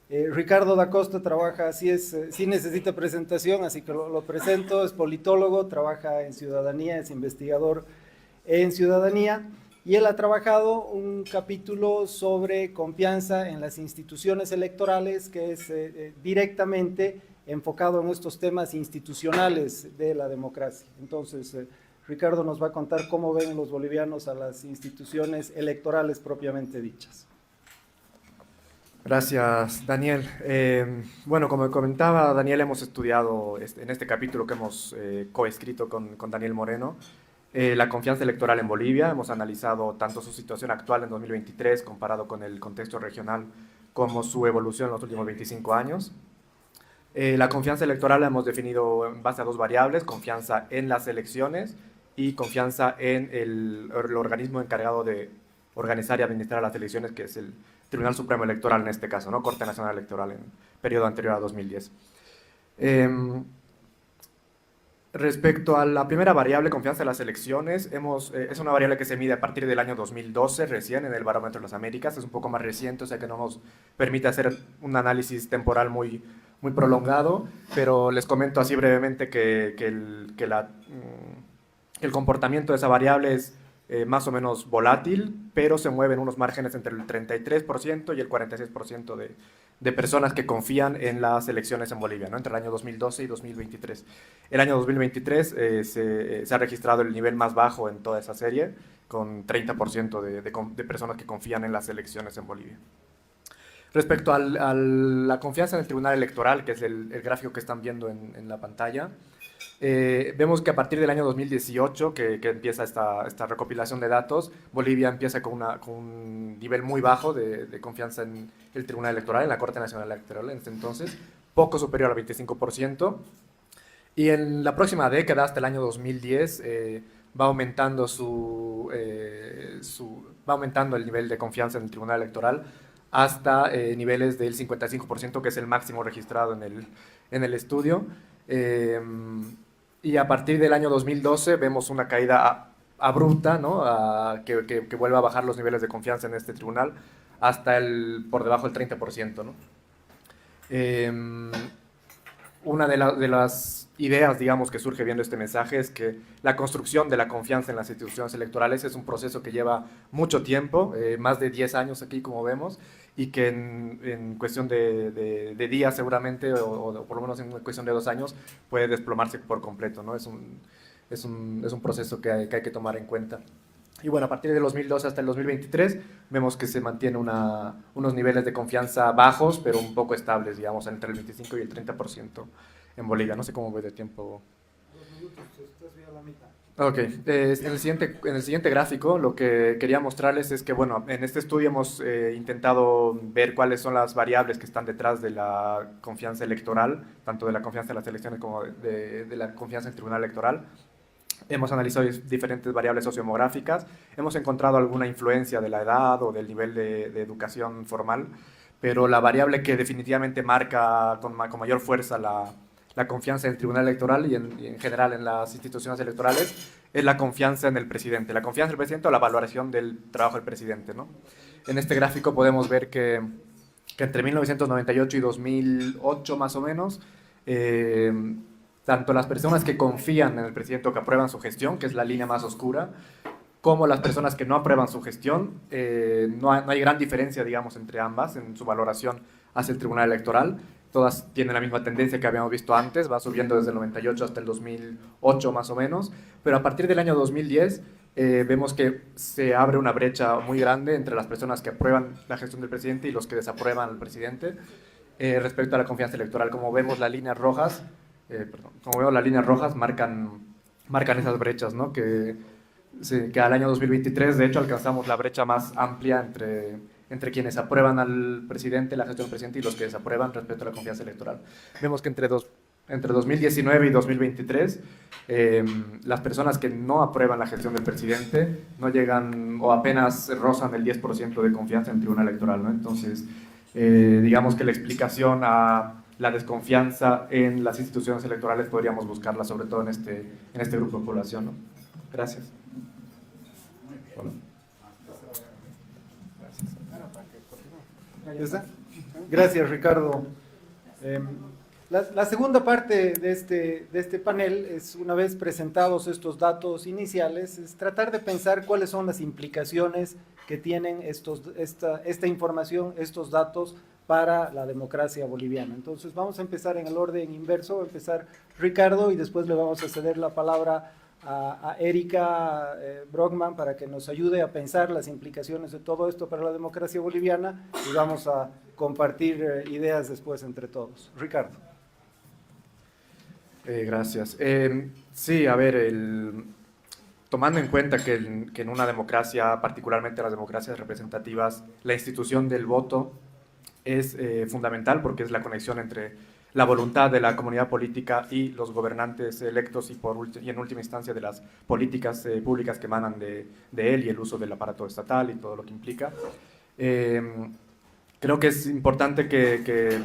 Ricardo da Costa trabaja, sí necesita presentación, así que lo presento, es politólogo, trabaja en ciudadanía, es investigador en ciudadanía, y él ha trabajado un capítulo sobre confianza en las instituciones electorales, que es directamente enfocado en estos temas institucionales de la democracia. Entonces, Ricardo nos va a contar cómo ven los bolivianos a las instituciones electorales propiamente dichas. Gracias, Daniel. Bueno, como comentaba Daniel, hemos estudiado en este capítulo que hemos coescrito con Daniel Moreno, la confianza electoral en Bolivia. Hemos analizado tanto su situación actual en 2023 comparado con el contexto regional como su evolución en los últimos 25 años. La confianza electoral la hemos definido en base a dos variables: confianza en las elecciones y confianza en el organismo encargado de organizar y administrar las elecciones, que es el Tribunal Supremo Electoral en este caso, ¿no? Corte Nacional Electoral en periodo anterior a 2010. Respecto a la primera variable, confianza en las elecciones, es una variable que se mide a partir del año 2012, recién en el Barómetro de las Américas. Es un poco más reciente, o sea que no nos permite hacer un análisis temporal muy prolongado, pero les comento así brevemente que el comportamiento de esa variable es más o menos volátil, pero se mueve en unos márgenes entre el 33% y el 46% de personas que confían en las elecciones en Bolivia, ¿no? Entre el año 2012 y 2023. El año 2023 se ha registrado el nivel más bajo en toda esa serie, con 30% de personas que confían en las elecciones en Bolivia. Respecto a la confianza en el Tribunal Electoral, que es el gráfico que están viendo en la pantalla, vemos que a partir del año 2018, que empieza esta recopilación de datos, Bolivia empieza con un nivel muy bajo de confianza en el Tribunal Electoral, en la Corte Nacional Electoral en este entonces, poco superior al 25%, y en la próxima década, hasta el año 2010, va aumentando va aumentando el nivel de confianza en el Tribunal Electoral hasta niveles del 55%, que es el máximo registrado en el estudio. Y a partir del año 2012 vemos una caída abrupta, ¿no? Que vuelve a bajar los niveles de confianza en este tribunal hasta por debajo del 30%, ¿no? Una de las ideas, digamos, que surge viendo este mensaje es que la construcción de la confianza en las instituciones electorales es un proceso que lleva mucho tiempo, más de 10 años aquí, como vemos, y que en cuestión de días seguramente, o por lo menos en cuestión de 2 años, puede desplomarse por completo, ¿no? Es un proceso que hay que tomar en cuenta. Y bueno, a partir del 2012 hasta el 2023 vemos que se mantiene unos niveles de confianza bajos, pero un poco estables, digamos, entre el 25 y el 30% en Bolivia. No sé cómo voy de tiempo. 2 minutos, estás bien a la mitad. Ok, en el siguiente gráfico lo que quería mostrarles es que, bueno, en este estudio hemos intentado ver cuáles son las variables que están detrás de la confianza electoral, tanto de la confianza en las elecciones como de la confianza en el Tribunal Electoral. Hemos analizado diferentes variables sociodemográficas, hemos encontrado alguna influencia de la edad o del nivel de educación formal, pero la variable que definitivamente marca con mayor fuerza la confianza en el Tribunal Electoral y en general en las instituciones electorales es la confianza en el presidente. La confianza en el presidente o la valoración del trabajo del presidente, ¿no? En este gráfico podemos ver que entre 1998 y 2008 más o menos, tanto las personas que confían en el presidente o que aprueban su gestión, que es la línea más oscura, como las personas que no aprueban su gestión, no hay gran diferencia, digamos, entre ambas en su valoración hacia el Tribunal Electoral. Todas tienen la misma tendencia que habíamos visto antes, va subiendo desde el 98 hasta el 2008 más o menos, pero a partir del año 2010 vemos que se abre una brecha muy grande entre las personas que aprueban la gestión del presidente y los que desaprueban al presidente respecto a la confianza electoral. Como vemos, las líneas rojas marcan esas brechas, ¿no? Que al año 2023, de hecho, alcanzamos la brecha más amplia entre quienes aprueban al presidente, la gestión del presidente, y los que desaprueban respecto a la confianza electoral. Vemos que entre 2019 y 2023, las personas que no aprueban la gestión del presidente no llegan o apenas rozan el 10% de confianza en el Tribunal Electoral, ¿no? Entonces, digamos que la explicación a la desconfianza en las instituciones electorales podríamos buscarla sobre todo en este grupo de población, ¿no? Gracias. Hola. ¿Ya está? Gracias, Ricardo. La segunda parte de este panel es, una vez presentados estos datos iniciales, es tratar de pensar cuáles son las implicaciones que tienen esta información, estos datos para la democracia boliviana. Entonces vamos a empezar en el orden inverso, va a empezar Ricardo y después le vamos a ceder la palabra a Erika Brockman para que nos ayude a pensar las implicaciones de todo esto para la democracia boliviana y vamos a compartir ideas después entre todos. Ricardo. Gracias. Sí, a ver, tomando en cuenta que en una democracia, particularmente las democracias representativas, la institución del voto es fundamental porque es la conexión entre la voluntad de la comunidad política y los gobernantes electos y en última instancia de las políticas públicas que emanan de él y el uso del aparato estatal y todo lo que implica. Creo que es importante que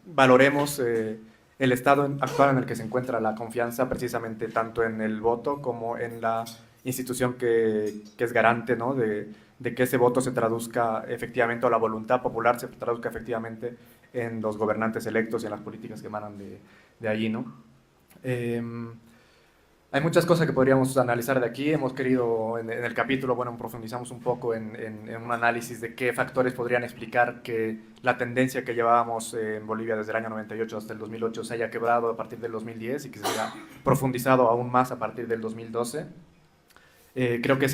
valoremos el estado actual en el que se encuentra la confianza precisamente tanto en el voto como en la institución que es garante, ¿no?, de que ese voto se traduzca efectivamente, o la voluntad popular se traduzca efectivamente en los gobernantes electos y en las políticas que emanan de allí, ¿no? Hay muchas cosas que podríamos analizar de aquí. Hemos querido, en el capítulo, bueno, profundizamos un poco en un análisis de qué factores podrían explicar que la tendencia que llevábamos en Bolivia desde el año 98 hasta el 2008 se haya quebrado a partir del 2010 y que se haya profundizado aún más a partir del 2012. Creo que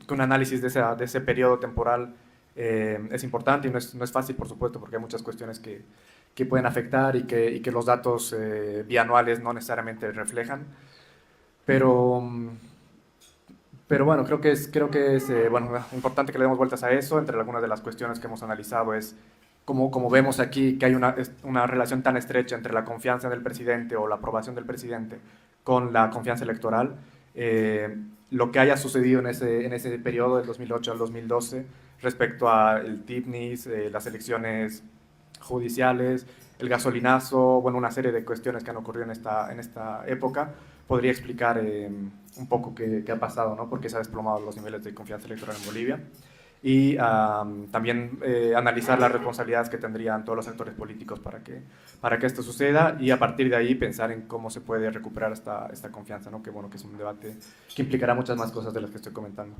un análisis de ese periodo temporal es importante y no es fácil, por supuesto, porque hay muchas cuestiones que pueden afectar y que los datos bianuales no necesariamente reflejan. Pero bueno, creo que es bueno, importante que le demos vueltas a eso. Entre algunas de las cuestiones que hemos analizado es como vemos aquí que hay una relación tan estrecha entre la confianza del presidente o la aprobación del presidente con la confianza electoral. Lo que haya sucedido en ese periodo del 2008 al 2012 respecto al TIPNIS, las elecciones judiciales, el gasolinazo, bueno, una serie de cuestiones que han ocurrido en esta época, podría explicar un poco qué ha pasado, ¿no?, por qué se han desplomado los niveles de confianza electoral en Bolivia. Y también analizar las responsabilidades que tendrían todos los actores políticos para que esto suceda, y a partir de ahí pensar en cómo se puede recuperar esta confianza, ¿no?, que bueno, que es un debate que implicará muchas más cosas de las que estoy comentando.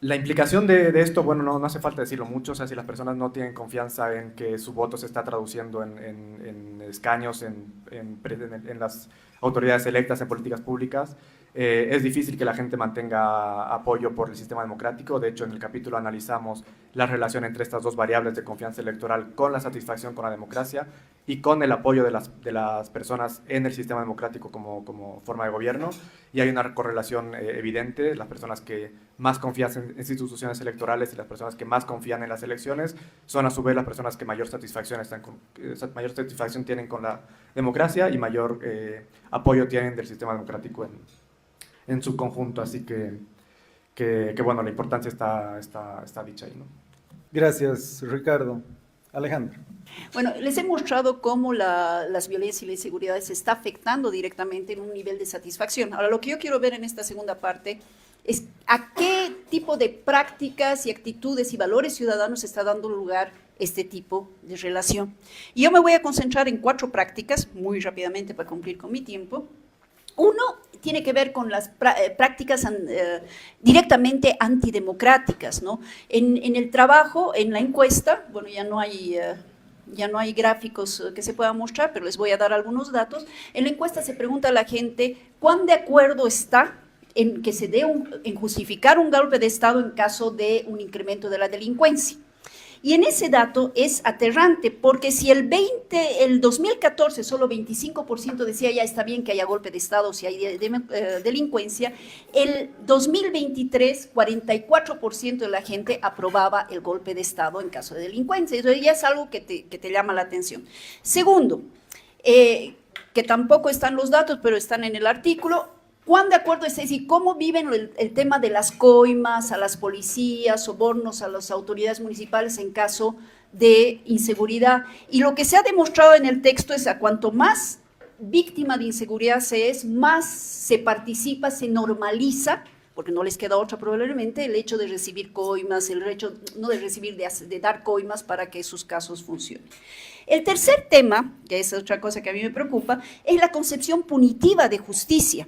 La implicación de esto, bueno, no hace falta decirlo mucho. O sea, si las personas no tienen confianza en que su voto se está traduciendo en escaños, en las autoridades electas, en políticas públicas, es difícil que la gente mantenga apoyo por el sistema democrático. De hecho, en el capítulo analizamos la relación entre estas dos variables de confianza electoral con la satisfacción con la democracia y con el apoyo de las personas en el sistema democrático como forma de gobierno. Y hay una correlación evidente. Las personas que más confían en instituciones electorales y las personas que más confían en las elecciones son a su vez las personas que mayor satisfacción tienen con la democracia y mayor apoyo tienen del sistema democrático en su conjunto. Así que bueno, la importancia está dicha ahí, ¿no? Gracias, Ricardo. Alejandro. Bueno, les he mostrado cómo las violencias y la inseguridad se está afectando directamente en un nivel de satisfacción. Ahora, lo que yo quiero ver en esta segunda parte es a qué tipo de prácticas y actitudes y valores ciudadanos está dando lugar este tipo de relación. Y yo me voy a concentrar en 4 prácticas, muy rápidamente para cumplir con mi tiempo. Uno tiene que ver con las prácticas directamente antidemocráticas, ¿no? En el trabajo, en la encuesta, bueno, ya no hay gráficos que se puedan mostrar, pero les voy a dar algunos datos. En la encuesta se pregunta a la gente cuán de acuerdo está en que se dé en justificar un golpe de Estado en caso de un incremento de la delincuencia. Y en ese dato es aterrante, porque si el 2014 solo 25% decía ya está bien que haya golpe de Estado si hay delincuencia, el 2023 44% de la gente aprobaba el golpe de Estado en caso de delincuencia. Entonces ya es algo que te llama la atención. Segundo, que tampoco están los datos, pero están en el artículo. ¿Cuán de acuerdo es decir, cómo viven el tema de las coimas a las policías, sobornos a las autoridades municipales en caso de inseguridad? Y lo que se ha demostrado en el texto es a cuanto más víctima de inseguridad se es, más se participa, se normaliza porque no les queda otra probablemente, el hecho de recibir coimas, el hecho no de recibir, de dar coimas para que sus casos funcionen. El tercer tema, que es otra cosa que a mí me preocupa, es la concepción punitiva de justicia.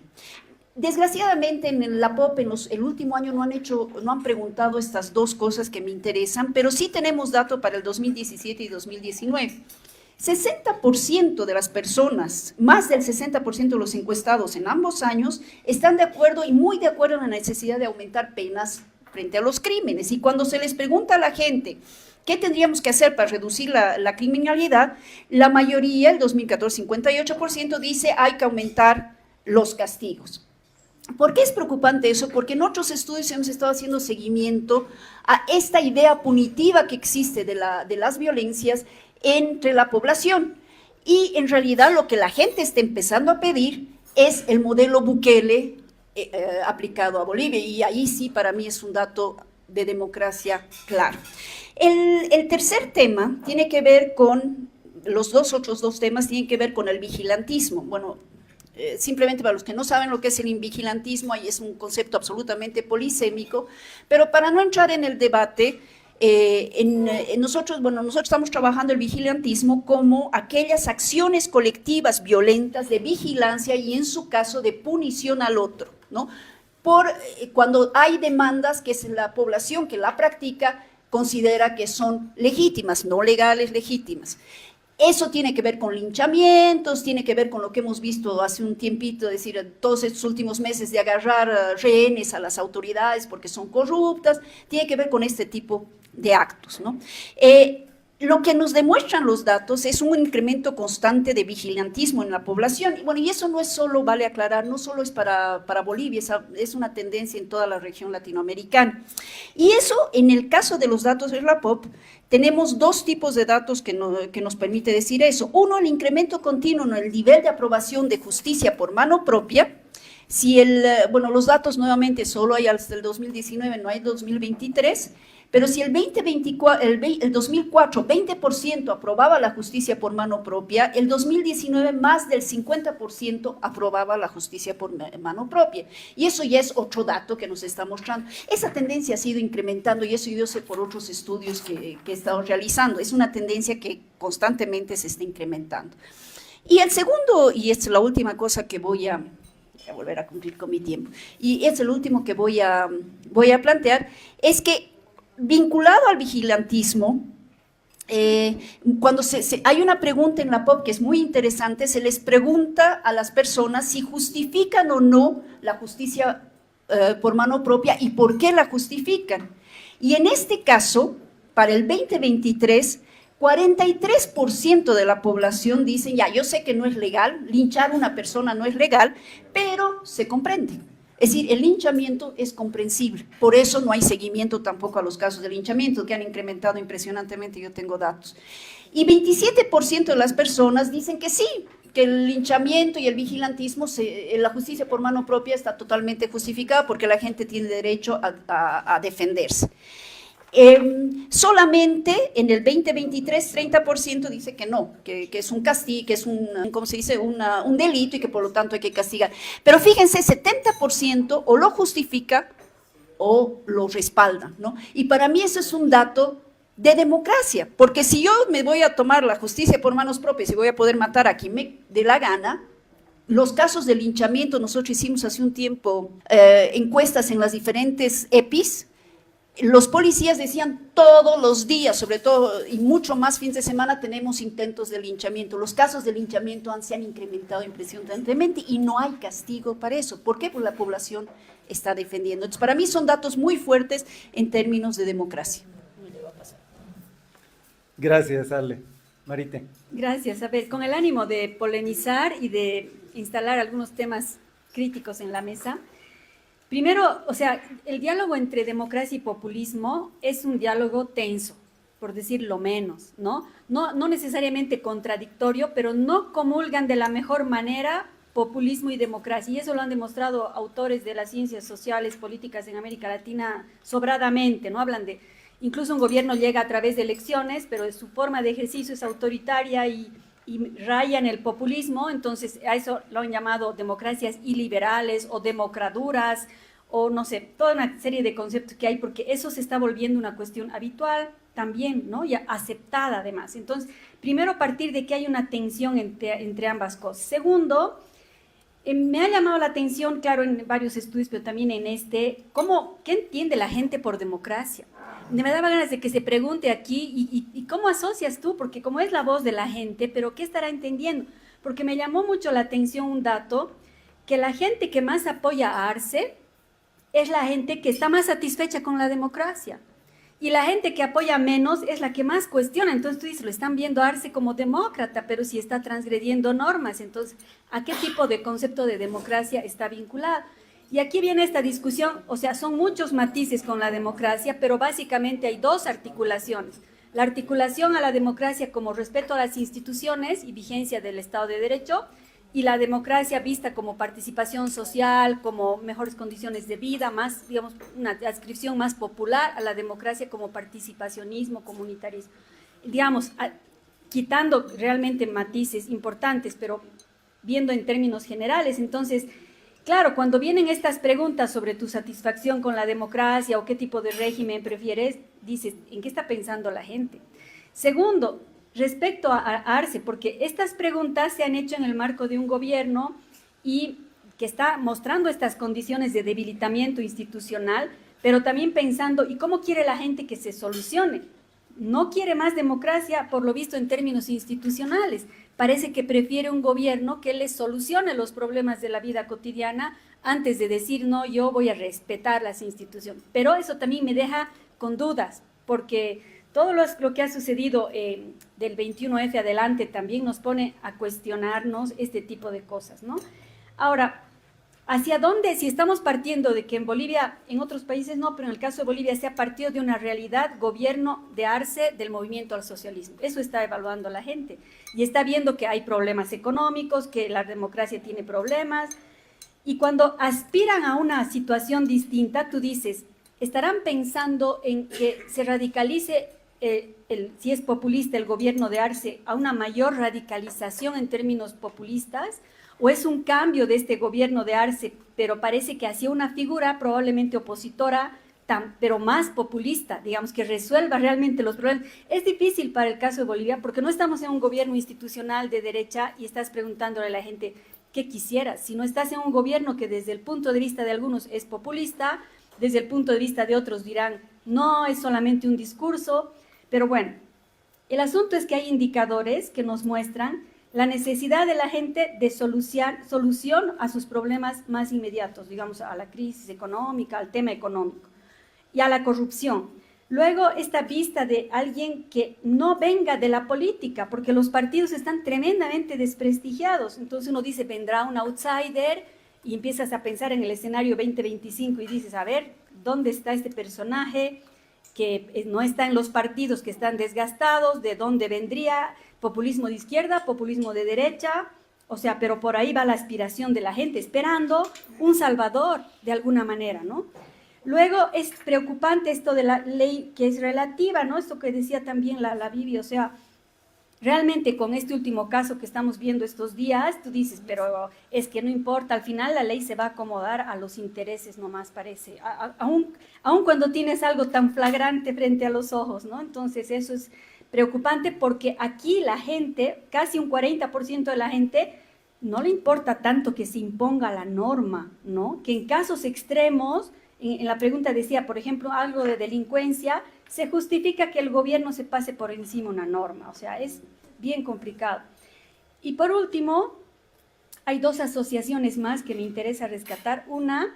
Desgraciadamente en la POP en el último año no han preguntado estas dos cosas que me interesan, pero sí tenemos datos para el 2017 y 2019. 60% de las personas, más del 60% de los encuestados en ambos años, están de acuerdo y muy de acuerdo en la necesidad de aumentar penas frente a los crímenes. Y cuando se les pregunta a la gente qué tendríamos que hacer para reducir la criminalidad, la mayoría, el 2014, 58%, dice hay que aumentar los castigos. ¿Por qué es preocupante eso? Porque en otros estudios hemos estado haciendo seguimiento a esta idea punitiva que existe de las violencias entre la población. Y en realidad lo que la gente está empezando a pedir es el modelo Bukele aplicado a Bolivia. Y ahí sí para mí es un dato de democracia claro. El tercer tema tiene que ver con, los otros dos temas tienen que ver con el vigilantismo. Bueno, simplemente para los que no saben lo que es el vigilantismo, ahí es un concepto absolutamente polisémico, pero para no entrar en el debate, nosotros estamos trabajando el vigilantismo como aquellas acciones colectivas violentas de vigilancia y en su caso de punición al otro, ¿no? Cuando hay demandas que es la población que la practica considera que son legítimas, no legales, legítimas. Eso tiene que ver con linchamientos, tiene que ver con lo que hemos visto hace un tiempito, es decir, todos estos últimos meses de agarrar rehenes a las autoridades porque son corruptas, tiene que ver con este tipo de actos, ¿no? Lo que nos demuestran los datos es un incremento constante de vigilantismo en la población. Bueno, y eso no es solo, vale aclarar, no solo es para Bolivia, es una tendencia en toda la región latinoamericana. Y eso, en el caso de los datos de la POP, tenemos dos tipos de datos que nos permite decir eso. Uno, el incremento continuo en el nivel de aprobación de justicia por mano propia. Si los datos nuevamente solo hay hasta el 2019, no hay 2023, pero si el 2004, 20% aprobaba la justicia por mano propia, el 2019 más del 50% aprobaba la justicia por mano propia. Y eso ya es otro dato que nos está mostrando. Esa tendencia ha sido incrementando y eso yo sé por otros estudios que he estado realizando. Es una tendencia que constantemente se está incrementando. Y el segundo, y esta es la última cosa que voy a volver a cumplir con mi tiempo, y es el último que voy a plantear, es que vinculado al vigilantismo, cuando hay una pregunta en la POP que es muy interesante, se les pregunta a las personas si justifican o no la justicia por mano propia y por qué la justifican. Y en este caso, para el 2023, 43% de la población dicen, ya, yo sé que no es legal, linchar a una persona no es legal, pero se comprende. Es decir, el linchamiento es comprensible, por eso no hay seguimiento tampoco a los casos de linchamiento, que han incrementado impresionantemente, yo tengo datos. Y 27% de las personas dicen que sí, que el linchamiento y el vigilantismo, la justicia por mano propia está totalmente justificada porque la gente tiene derecho a defenderse. Solamente en el 2023, 30% dice que no, que es un castigo, que es ¿cómo se dice? Un delito y que por lo tanto hay que castigar. Pero fíjense, 70% o lo justifica o lo respalda, ¿no? Y para mí eso es un dato de democracia, porque si yo me voy a tomar la justicia por manos propias y voy a poder matar a quien me dé la gana, los casos de linchamiento, nosotros hicimos hace un tiempo encuestas en las diferentes EPIs. Los policías decían todos los días, sobre todo y mucho más fines de semana, tenemos intentos de linchamiento. Los casos de linchamiento se han incrementado impresionantemente y no hay castigo para eso. ¿Por qué? Porque la población está defendiendo. Entonces, para mí son datos muy fuertes en términos de democracia. Gracias, Ale. Marite. Gracias. A ver, con el ánimo de polemizar y de instalar algunos temas críticos en la mesa. Primero, o sea, el diálogo entre democracia y populismo es un diálogo tenso, por decir lo menos, ¿no? No necesariamente contradictorio, pero no comulgan de la mejor manera populismo y democracia. Y eso lo han demostrado autores de las ciencias sociales, políticas en América Latina sobradamente, ¿no? Hablan de, incluso un gobierno llega a través de elecciones, pero su forma de ejercicio es autoritaria y raya en el populismo, entonces a eso lo han llamado democracias iliberales o democraduras o no sé, toda una serie de conceptos que hay, porque eso se está volviendo una cuestión habitual también, ¿no? Ya aceptada además. Entonces, primero partir de que hay una tensión entre ambas cosas. Segundo, me ha llamado la atención, claro, en varios estudios, pero también en este, ¿qué entiende la gente por democracia? Me daba ganas de que se pregunte aquí, ¿y cómo asocias tú? Porque como es la voz de la gente, pero ¿qué estará entendiendo? Porque me llamó mucho la atención un dato, que la gente que más apoya a Arce es la gente que está más satisfecha con la democracia. Y la gente que apoya menos es la que más cuestiona. Entonces tú dices, lo están viendo a Arce como demócrata, pero si está transgrediendo normas. Entonces, ¿a qué tipo de concepto de democracia está vinculado? Y aquí viene esta discusión, o sea, son muchos matices con la democracia, pero básicamente hay dos articulaciones. La articulación a la democracia como respeto a las instituciones y vigencia del Estado de Derecho, y la democracia vista como participación social, como mejores condiciones de vida, más, digamos, una adscripción más popular a la democracia como participacionismo, comunitarismo. Digamos, quitando realmente matices importantes, pero viendo en términos generales. Entonces, claro, cuando vienen estas preguntas sobre tu satisfacción con la democracia o qué tipo de régimen prefieres, dices, ¿en qué está pensando la gente? Segundo, respecto a Arce, porque estas preguntas se han hecho en el marco de un gobierno y que está mostrando estas condiciones de debilitamiento institucional, pero también pensando, ¿y cómo quiere la gente que se solucione? No quiere más democracia, por lo visto, en términos institucionales. Parece que prefiere un gobierno que les solucione los problemas de la vida cotidiana antes de decir, no, yo voy a respetar las instituciones. Pero eso también me deja con dudas, porque todo lo que ha sucedido del 21F adelante también nos pone a cuestionarnos este tipo de cosas, ¿no? Ahora, ¿hacia dónde? Si estamos partiendo de que en Bolivia, en otros países no, pero en el caso de Bolivia se ha partido de una realidad, gobierno de Arce del movimiento al socialismo. Eso está evaluando la gente y está viendo que hay problemas económicos, que la democracia tiene problemas, y cuando aspiran a una situación distinta, tú dices, estarán pensando en que se radicalice si es populista el gobierno de Arce, a una mayor radicalización en términos populistas, o es un cambio de este gobierno de Arce, pero parece que hacia una figura probablemente opositora, pero más populista, digamos, que resuelva realmente los problemas. Es difícil para el caso de Bolivia porque no estamos en un gobierno institucional de derecha y estás preguntándole a la gente qué quisieras, sino estás en un gobierno que desde el punto de vista de algunos es populista, desde el punto de vista de otros dirán, no, es solamente un discurso. Pero bueno, el asunto es que hay indicadores que nos muestran la necesidad de la gente de solución a sus problemas más inmediatos, digamos, a la crisis económica, al tema económico y a la corrupción. Luego, esta vista de alguien que no venga de la política, porque los partidos están tremendamente desprestigiados. Entonces uno dice, vendrá un outsider y empiezas a pensar en el escenario 2025 y dices, a ver, ¿dónde está este personaje que no está en los partidos que están desgastados? ¿De dónde vendría? Populismo de izquierda, populismo de derecha, o sea, pero por ahí va la aspiración de la gente, esperando un salvador de alguna manera, ¿no? Luego es preocupante esto de la ley que es relativa, ¿no? Esto que decía también la Bibi, o sea, realmente con este último caso que estamos viendo estos días, tú dices, pero es que no importa, al final la ley se va a acomodar a los intereses nomás, parece, aun cuando tienes algo tan flagrante frente a los ojos, ¿no? Entonces eso es preocupante porque aquí la gente, casi un 40% de la gente, no le importa tanto que se imponga la norma, ¿no? Que en casos extremos, en la pregunta decía, por ejemplo, algo de delincuencia, se justifica que el gobierno se pase por encima una norma, o sea, es bien complicado. Y por último, hay dos asociaciones más que me interesa rescatar. Una,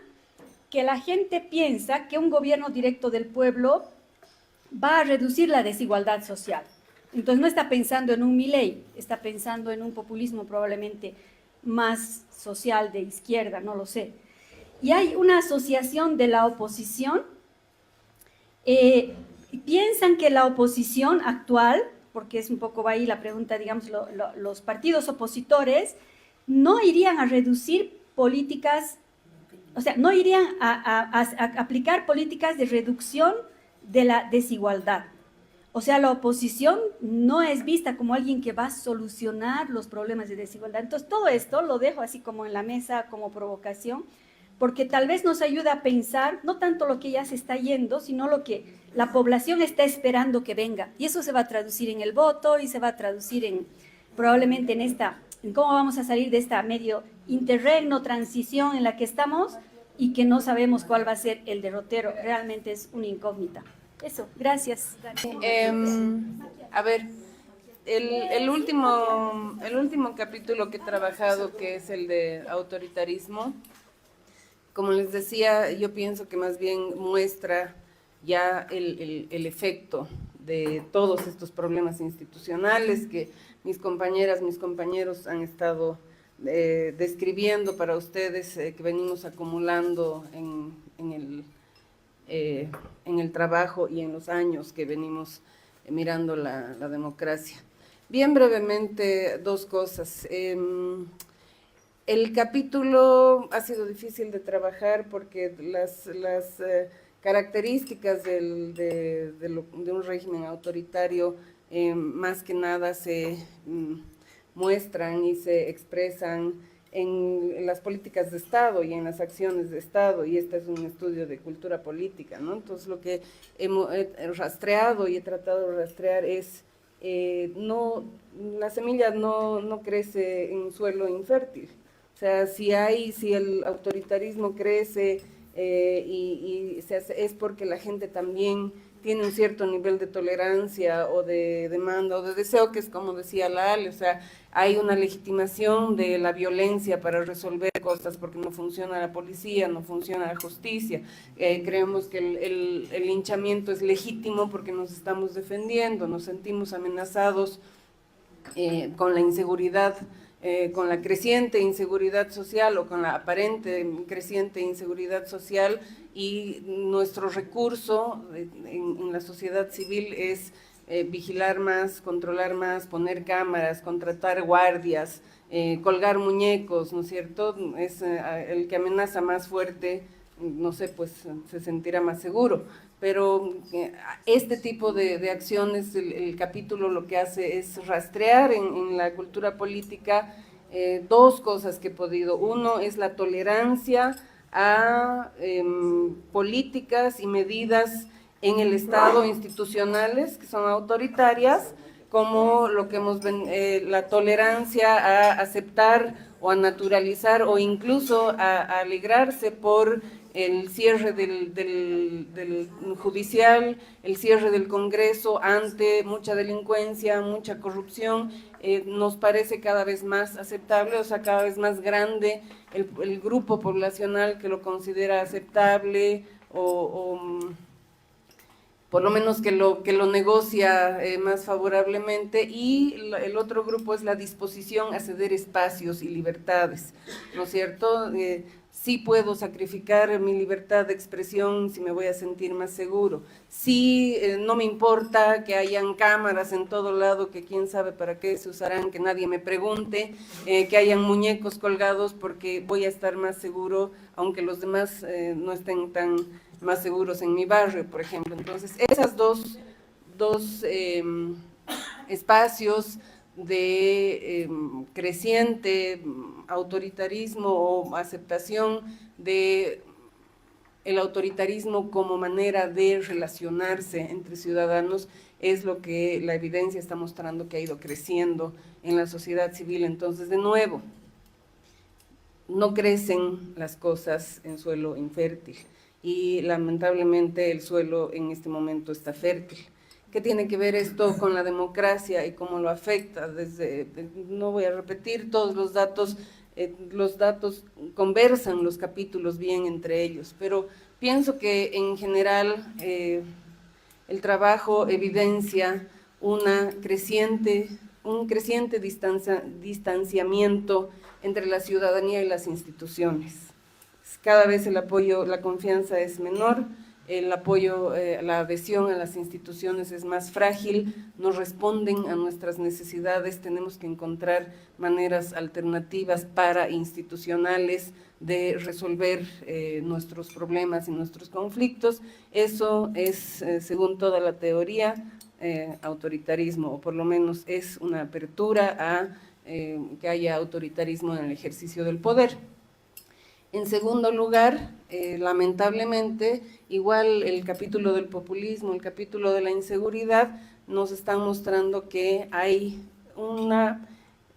que la gente piensa que un gobierno directo del pueblo va a reducir la desigualdad social. Entonces no está pensando en un Milei, está pensando en un populismo probablemente más social de izquierda, no lo sé. Y hay una asociación de la oposición, piensan que la oposición actual, porque es un poco va ahí la pregunta, digamos, los partidos opositores no irían a reducir políticas, o sea, no irían a aplicar políticas de reducción de la desigualdad. O sea, la oposición no es vista como alguien que va a solucionar los problemas de desigualdad. Entonces, todo esto lo dejo así como en la mesa, como provocación, porque tal vez nos ayuda a pensar no tanto lo que ya se está yendo, sino lo que la población está esperando que venga. Y eso se va a traducir en el voto y se va a traducir probablemente en cómo vamos a salir de esta medio interregno, transición en la que estamos y que no sabemos cuál va a ser el derrotero. Realmente es una incógnita. Eso, gracias. A ver, el último capítulo que he trabajado, que es el de autoritarismo, como les decía, yo pienso que más bien muestra ya el efecto de todos estos problemas institucionales que mis compañeras, mis compañeros han estado describiendo para ustedes, que venimos acumulando en el trabajo y en los años que venimos mirando la democracia. Bien brevemente, dos cosas. El capítulo ha sido difícil de trabajar porque las características de un régimen autoritario más que nada se muestran y se expresan en las políticas de Estado y en las acciones de Estado, y este es un estudio de cultura política, ¿no? Entonces lo que he rastreado y he tratado de rastrear es, la semilla no crece en suelo infértil. O sea, si el autoritarismo crece y se hace, es porque la gente también tiene un cierto nivel de tolerancia o de demanda o de deseo, que es como decía la Ale, o sea, hay una legitimación de la violencia para resolver cosas porque no funciona la policía, no funciona la justicia. Creemos que el linchamiento es legítimo porque nos estamos defendiendo, nos sentimos amenazados con la inseguridad, con la creciente inseguridad social o con la aparente creciente inseguridad social, y nuestro recurso en la sociedad civil es vigilar más, controlar más, poner cámaras, contratar guardias, colgar muñecos, ¿no es cierto? Es el que amenaza más fuerte, no sé, pues se sentirá más seguro. Pero este tipo de acciones, el capítulo lo que hace es rastrear en la cultura política dos cosas que he podido. Uno es la tolerancia a políticas y medidas en el Estado institucionales que son autoritarias, como lo que hemos la tolerancia a aceptar o a naturalizar o incluso a alegrarse por el cierre del judicial, el cierre del Congreso ante mucha delincuencia, mucha corrupción. Nos parece cada vez más aceptable, o sea, cada vez más grande el grupo poblacional que lo considera aceptable o por lo menos que lo negocia más favorablemente, y el otro grupo es la disposición a ceder espacios y libertades, ¿no es cierto? Sí puedo sacrificar mi libertad de expresión si me voy a sentir más seguro. Sí, no me importa que hayan cámaras en todo lado, que quién sabe para qué se usarán, que nadie me pregunte, que hayan muñecos colgados porque voy a estar más seguro, aunque los demás no estén tan más seguros en mi barrio, por ejemplo. Entonces, esas dos espacios de creciente autoritarismo o aceptación de el autoritarismo como manera de relacionarse entre ciudadanos es lo que la evidencia está mostrando que ha ido creciendo en la sociedad civil. Entonces, de nuevo, no crecen las cosas en suelo infértil y lamentablemente el suelo en este momento está fértil. ¿Qué tiene que ver esto con la democracia y cómo lo afecta? No voy a repetir todos los datos conversan los capítulos bien entre ellos, pero pienso que en general el trabajo evidencia un creciente distanciamiento entre la ciudadanía y las instituciones. Cada vez el apoyo, la confianza es menor, el apoyo, la adhesión a las instituciones es más frágil, no responden a nuestras necesidades, tenemos que encontrar maneras alternativas institucionales de resolver nuestros problemas y nuestros conflictos. Eso es, según toda la teoría, autoritarismo, o por lo menos es una apertura a que haya autoritarismo en el ejercicio del poder. En segundo lugar, lamentablemente, igual el capítulo del populismo, el capítulo de la inseguridad, nos están mostrando que hay una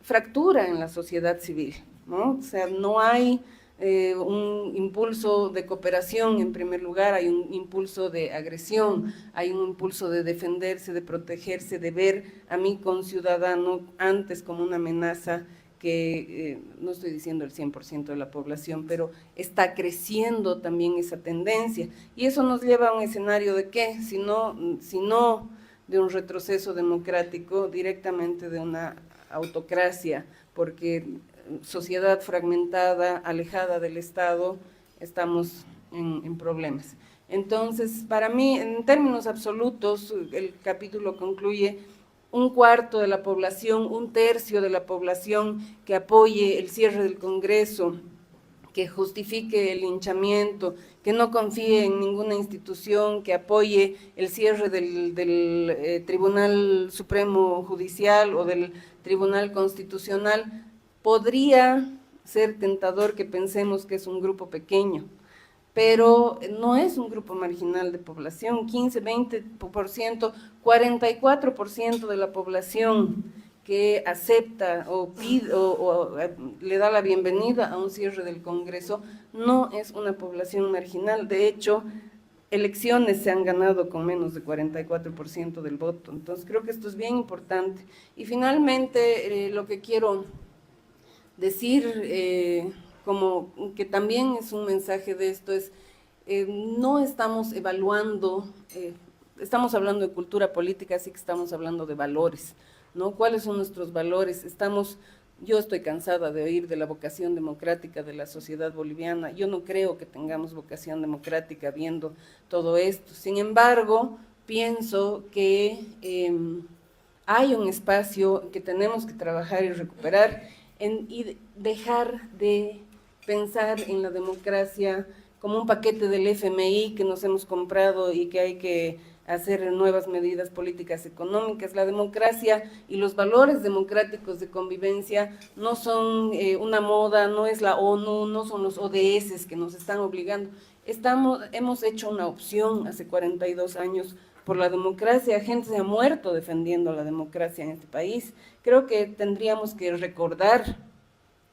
fractura en la sociedad civil, ¿no? O sea, no hay un impulso de cooperación en primer lugar, hay un impulso de agresión, hay un impulso de defenderse, de protegerse, de ver a mi conciudadano antes como una amenaza que no estoy diciendo el 100% de la población, pero está creciendo también esa tendencia. Y eso nos lleva a un escenario de ¿qué? Si no de un retroceso democrático, directamente de una autocracia, porque sociedad fragmentada, alejada del Estado, estamos en problemas. Entonces, para mí, en términos absolutos, el capítulo concluye: un cuarto de la población, un tercio de la población que apoye el cierre del Congreso, que justifique el linchamiento, que no confíe en ninguna institución, que apoye el cierre del Tribunal Supremo Judicial o del Tribunal Constitucional, podría ser tentador que pensemos que es un grupo pequeño, pero no es un grupo marginal de población. 15, 20%, 44% de la población que acepta o pide o le da la bienvenida a un cierre del Congreso no es una población marginal. De hecho, elecciones se han ganado con menos de 44% del voto. Entonces creo que esto es bien importante. Y finalmente lo que quiero decir, como que también es un mensaje de esto, es no estamos evaluando, estamos hablando de cultura política, así que estamos hablando de valores, ¿no? ¿Cuáles son nuestros valores? Yo estoy cansada de oír de la vocación democrática de la sociedad boliviana. Yo no creo que tengamos vocación democrática viendo todo esto. Sin embargo, pienso que hay un espacio que tenemos que trabajar y recuperar y dejar de pensar en la democracia como un paquete del FMI que nos hemos comprado y que hay que hacer nuevas medidas políticas económicas. La democracia y los valores democráticos de convivencia no son una moda, no es la ONU, no son los ODS que nos están obligando. Hemos hecho una opción hace 42 años por la democracia, gente se ha muerto defendiendo la democracia en este país. Creo que tendríamos que recordar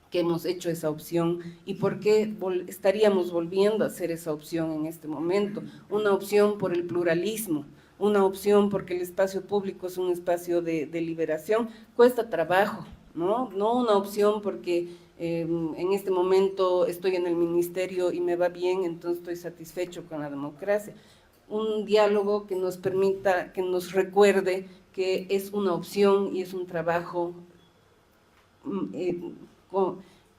que hemos hecho esa opción y por qué estaríamos volviendo a hacer esa opción en este momento. Una opción por el pluralismo, una opción porque el espacio público es un espacio de liberación. Cuesta trabajo, ¿no? No una opción porque en este momento estoy en el ministerio y me va bien, entonces estoy satisfecho con la democracia. Un diálogo que nos permita, que nos recuerde que es una opción y es un trabajo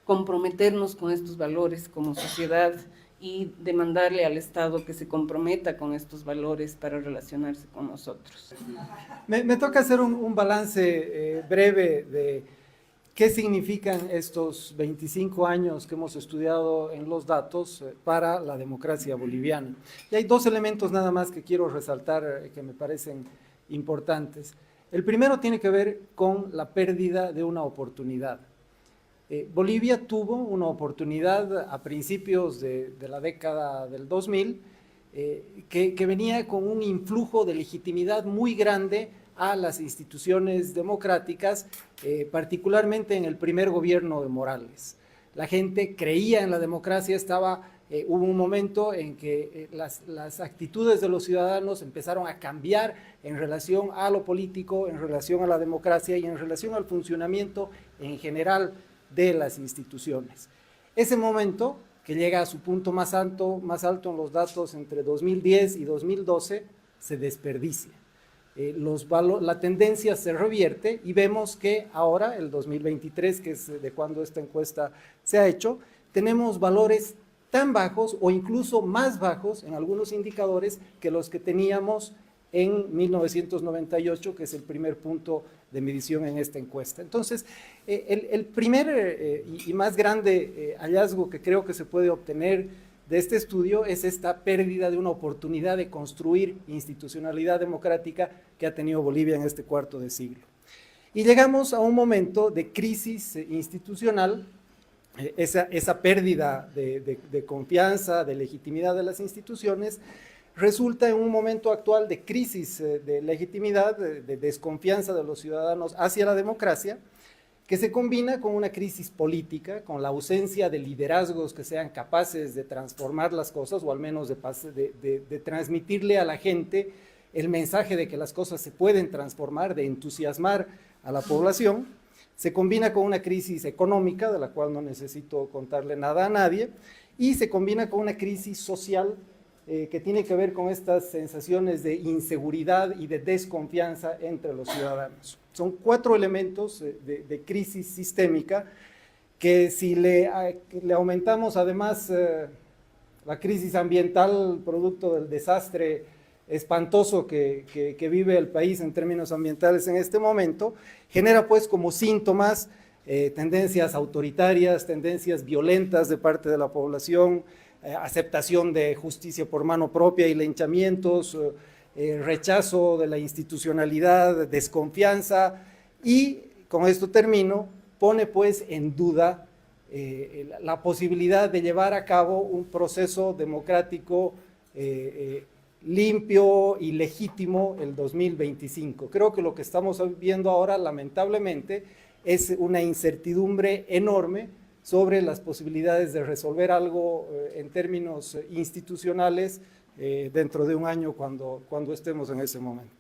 comprometernos con estos valores como sociedad y demandarle al Estado que se comprometa con estos valores para relacionarse con nosotros. Me toca hacer un balance breve de qué significan estos 25 años que hemos estudiado en los datos para la democracia boliviana. Y hay dos elementos nada más que quiero resaltar que me parecen importantes. El primero tiene que ver con la pérdida de una oportunidad. Bolivia tuvo una oportunidad a principios de la década del 2000 que venía con un influjo de legitimidad muy grande a las instituciones democráticas, particularmente en el primer gobierno de Morales. La gente creía en la democracia, hubo un momento en que las actitudes de los ciudadanos empezaron a cambiar en relación a lo político, en relación a la democracia y en relación al funcionamiento en general de las instituciones. Ese momento, que llega a su punto más alto en los datos entre 2010 y 2012, se desperdicia. La tendencia se revierte y vemos que ahora, el 2023, que es de cuando esta encuesta se ha hecho, tenemos valores tan bajos o incluso más bajos en algunos indicadores que los que teníamos en 1998, que es el primer punto de medición en esta encuesta. Entonces, el primer y más grande hallazgo que creo que se puede obtener de este estudio es esta pérdida de una oportunidad de construir institucionalidad democrática que ha tenido Bolivia en este cuarto de siglo. Y llegamos a un momento de crisis institucional esa pérdida de confianza, de legitimidad de las instituciones, resulta en un momento actual de crisis de legitimidad, de desconfianza de los ciudadanos hacia la democracia, que se combina con una crisis política, con la ausencia de liderazgos que sean capaces de transformar las cosas, o al menos de transmitirle a la gente el mensaje de que las cosas se pueden transformar, de entusiasmar a la población. Se combina con una crisis económica, de la cual no necesito contarle nada a nadie, y se combina con una crisis social que tiene que ver con estas sensaciones de inseguridad y de desconfianza entre los ciudadanos. Son 4 elementos de crisis sistémica que si le aumentamos además la crisis ambiental producto del desastre espantoso que vive el país en términos ambientales en este momento, genera pues como síntomas tendencias autoritarias, tendencias violentas de parte de la población, aceptación de justicia por mano propia y linchamientos, rechazo de la institucionalidad, desconfianza, y con esto termino, pone pues en duda la posibilidad de llevar a cabo un proceso democrático limpio y legítimo el 2025. Creo que lo que estamos viendo ahora, lamentablemente, es una incertidumbre enorme sobre las posibilidades de resolver algo en términos institucionales dentro de un año cuando estemos en ese momento.